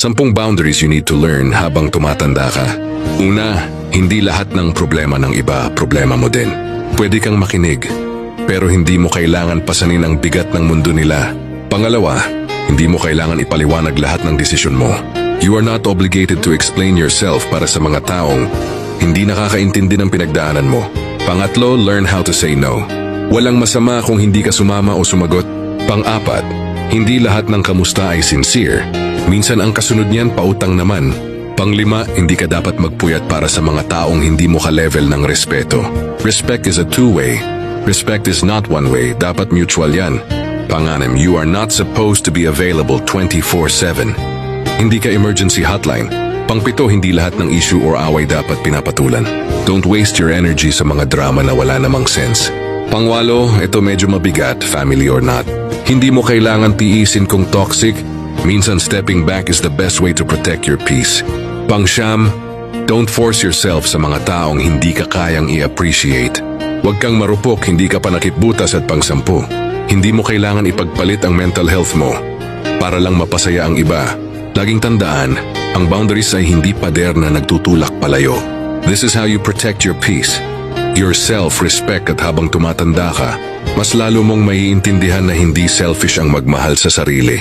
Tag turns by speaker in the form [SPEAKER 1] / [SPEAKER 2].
[SPEAKER 1] 10 boundaries you need to learn habang tumatanda ka. Una, hindi lahat ng problema ng iba, problema mo din. Pwede kang makinig, pero hindi mo kailangan pasanin ang bigat ng mundo nila. Pangalawa, hindi mo kailangan ipaliwanag lahat ng desisyon mo. You are not obligated to explain yourself para sa mga taong hindi nakakaintindi ng pinagdaanan mo. Pangatlo, learn how to say no. Walang masama kung hindi ka sumama o sumagot. Pang-apat, hindi lahat ng kamusta ay sincere. Minsan ang kasunod niyan pautang naman. Pang-lima, hindi ka dapat magpuyat para sa mga taong hindi mo ka-level ng respeto. Respect is a two-way. Respect is not one-way. Dapat mutual yan. Pang-anim, you are not supposed to be available 24/7. Hindi ka emergency hotline. Pang-pito, hindi lahat ng issue or away dapat pinapatulan. Don't waste your energy sa mga drama na wala namang sense. Pang-walo, ito medyo mabigat, family or not. Hindi mo kailangan tiisin kung toxic. Minsan stepping back is the best way to protect your peace. Pang-siyam, don't force yourself sa mga taong hindi ka kayang i-appreciate. Huwag kang marupok, hindi ka panakitbutas. At pang-sampu, hindi mo kailangan ipagpalit ang mental health mo para lang mapasaya ang iba. Laging tandaan, ang boundaries ay hindi pader na nagtutulak palayo. This is how you protect your peace, your self-respect. At habang tumatanda ka, mas lalo mong maiintindihan na hindi selfish ang magmahal sa sarili.